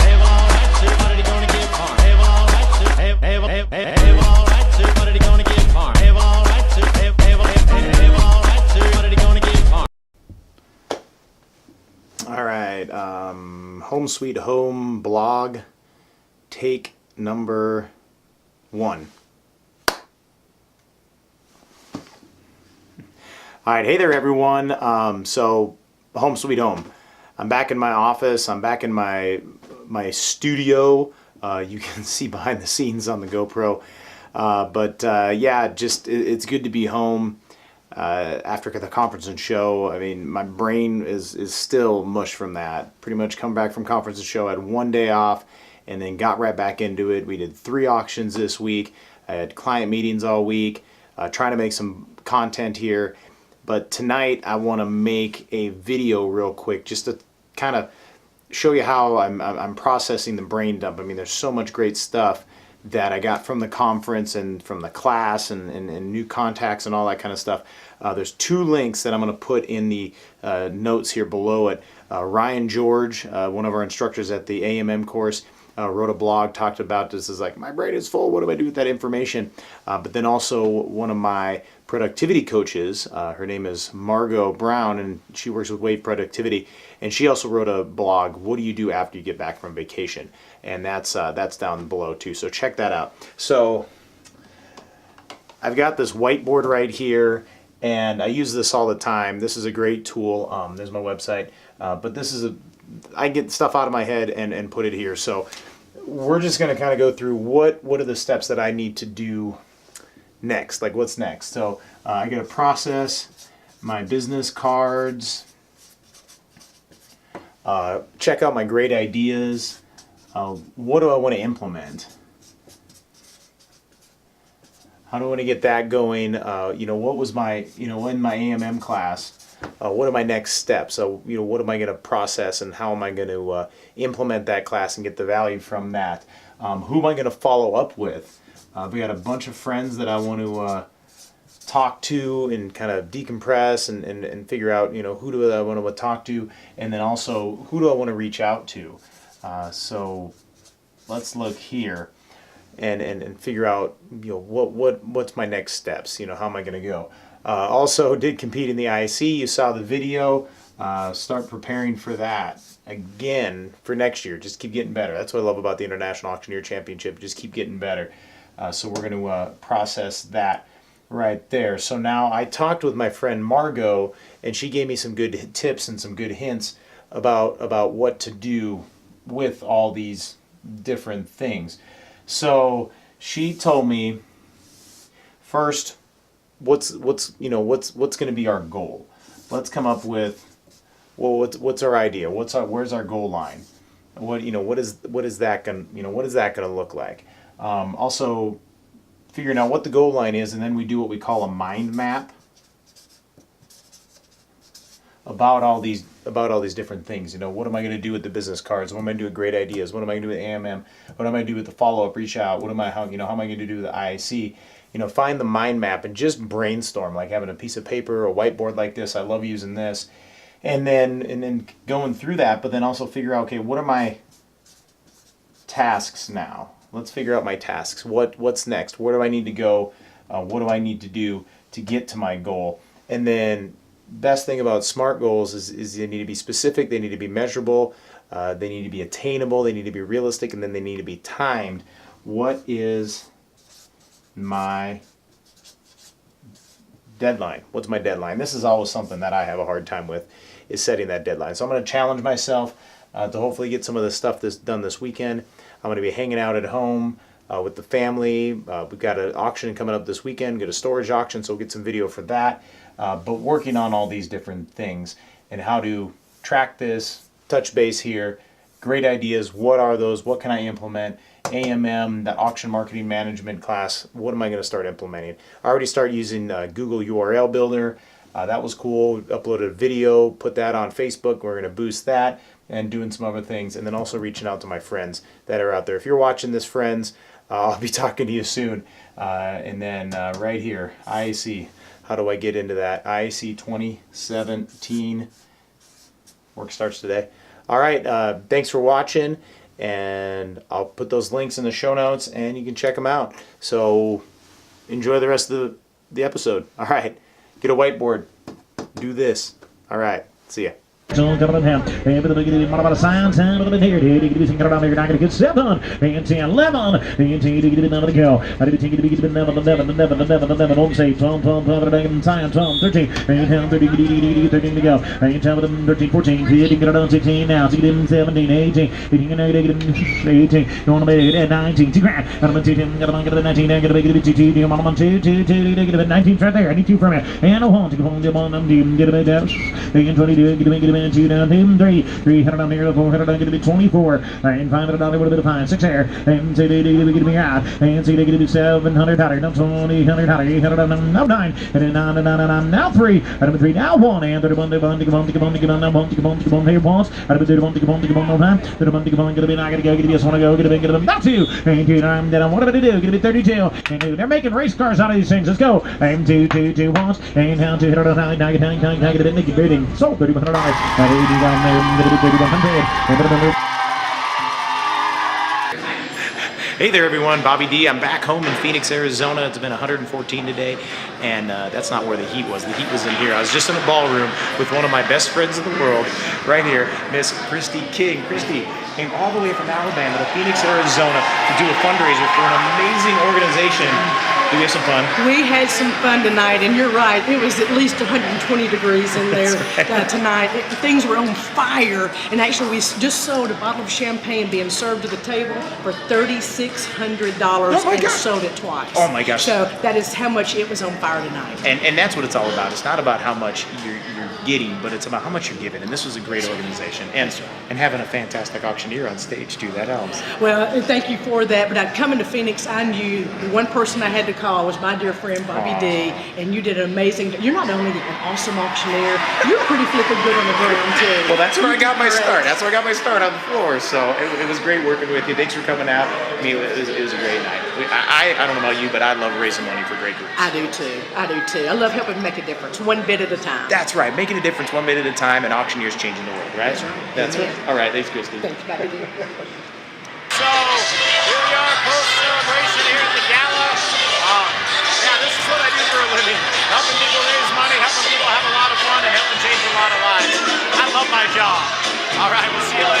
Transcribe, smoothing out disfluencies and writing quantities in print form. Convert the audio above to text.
Hey, well, all right, sir, what are you gonna give farm? Hey, well, all right, sir. Hey, well, all right, sir, what are you gonna give farm? Hey, well, all right, sir. Hey, well, all right, sir, what are you gonna give farm? All right, Home Sweet Home blog, take number 1. All right, hey there everyone. So Home Sweet Home. I'm back in my office. I'm back in my studio. You can see behind the scenes on the GoPro. Yeah, just it's good to be home after the conference and show. I mean, my brain is still mush from that. Pretty much come back from conference and show, had one day off, and then got right back into it. We did 3 auctions this week. I had client meetings all week, trying to make some content here. But tonight I want to make a video real quick just to kind of show you how I'm processing the brain dump. I mean, there's so much great stuff that I got from the conference and from the class and new contacts and all that kind of stuff. There's 2 links that I'm going to put in the notes here below it. Ryan George, one of our instructors at the AMM course, wrote a blog, talked about this. Is like, my brain is full, what do I do with that information? But then also one of my productivity coaches, her name is Margot Brown, and she works with Wave Productivity, and she also wrote a blog, what do you do after you get back from vacation? And that's down below too, so check that out. So I've got this whiteboard right here, and I use this all the time. This is a great tool. There's my website, but this is I get stuff out of my head and put it here. So we're just going to kind of go through what are the steps that I need to do next, like what's next. So I got to process my business cards, check out my great ideas. What do I want to implement? How do I want to get that going? What was my, in my AMM class, what are my next steps? So, what am I going to process and how am I going to implement that class and get the value from that? Who am I going to follow up with? We got a bunch of friends that I want to talk to and kind of decompress and figure out, who do I want to talk to, and then also who do I want to reach out to? So let's look here and figure out, what's my next steps? How am I going to go? Also did compete in the IC. You saw the video. Start preparing for that again for next year. Just keep getting better. That's what I love about the International Auctioneer Championship. Just keep getting better. So we're going to process that right there. So now I talked with my friend Margot, and she gave me some good tips and some good hints about what to do with all these different things. So she told me first, what's going to be our goal? Let's come up with, well, what's our idea? Where's our goal line? What is that going to look like? Also figuring out what the goal line is, and then we do what we call a mind map about all these different things. What am I going to do with the business cards? What am I going to do with great ideas? What am I going to do with AMM? What am I going to do with the follow-up, reach out? How am I going to do with the IIC? Find the mind map and just brainstorm, like having a piece of paper or a whiteboard like this. I love using this. And then going through that, but then also figure out, okay, what are my tasks now? Let's figure out my tasks. What's next? Where do I need to go? What do I need to do to get to my goal? And then best thing about SMART goals is they need to be specific, they need to be measurable, they need to be attainable, they need to be realistic, and then they need to be timed. What is my deadline? What's my deadline? This is always something that I have a hard time with, is setting that deadline. So I'm going to challenge myself to hopefully get some of this stuff done this weekend. I'm going to be hanging out at home with the family. We've got an auction coming up this weekend, get a storage auction, so we'll get some video for that. But working on all these different things and how to track this, touch base here, great ideas, what are those, what can I implement, AMM, that auction marketing management class, what am I going to start implementing? I already start using Google URL Builder. That was cool. Uploaded a video, put that on Facebook. We're going to boost that and doing some other things. And then also reaching out to my friends that are out there. If you're watching this, friends, I'll be talking to you soon. And then right here, IAC. How do I get into that? IAC 2017. Work starts today. All right. Thanks for watching. And I'll put those links in the show notes and you can check them out. So enjoy the rest of the episode. All right. Get a whiteboard. Do this. All right. See ya. So coming down, and with the beginning, about a sign, time with the here, to get cut around here, not going to get 7, and 10, 11, and 10 to get it another go. I did take it to get 11, 11, say 12, 12, 12, and sign 12, 13, and 10, 13 to go. And 10 with them 13, 14, getting it on 16 now, so get him 17, 18, getting it 18, you want to make it 19, to grab, I'm going to take him, got to get it 19, I'm going to make it 2, you want to 2, get it 19 right there, I need 2 from it, and I want to go home, get it out, and 22, get it 2 down, 3, 300 on here, 400 on, get it 24, and 500 on, a little bit of 5, 6 there, and say they get me out, and say they get me 700 higher, now 20, 100 higher, 800 on, now 9, and then 9, now 3, and 3, now 1, and 31, now 1, here once, and 31, no time, 31, get me, I gotta go, get me, I want to go, get me, now 2, and 2, then what am I gonna do, get me 32, and they're making race cars out of these things, let's go, and 2, once, and down 200 on, now get it, make it bidding, so 3,100 Hey there everyone, Bobby D. I'm back home in Phoenix, Arizona. It's been 114 today, and that's not where the heat was. The heat was in here. I was just in a ballroom with one of my best friends in the world, right here, Miss Christy King. Christy came all the way from Alabama to Phoenix, Arizona to do a fundraiser for an amazing organization. Did we have some fun? We had some fun tonight, and you're right. It was at least 120 degrees in there tonight. Things were on fire, and actually we just sold a bottle of champagne being served to the table for $3,600 and sold it twice. Oh my gosh. So that is how much it was on fire tonight. And that's what it's all about. It's not about how much you're getting, but it's about how much you're giving. And this was a great organization. And having a fantastic auctioneer on stage too, that helps. Well, thank you for that. But coming to Phoenix, I knew the one person I had to call was my dear friend Bobby D. And you did an amazing. You're not only an awesome auctioneer, you're pretty flipping good on the ground too. Well, that's where I got my start. That's where I got my start on the floor. So it was great working with you. Thanks for coming out. I mean, it was a great night. I don't know about you, but I love raising money for great groups. I do too. I do too. I love helping make a difference, one bit at a time. That's right. Making a difference one bit at a time, and auctioneers changing the world, right? That's right. All right. Thanks, Christy. Thanks, Bobby D. So here we are, post-celebration here at the gala. Yeah, this is what I do for a living. Helping people raise money, helping people have a lot of fun, and helping change a lot of lives. I love my job. All right, we'll see you later.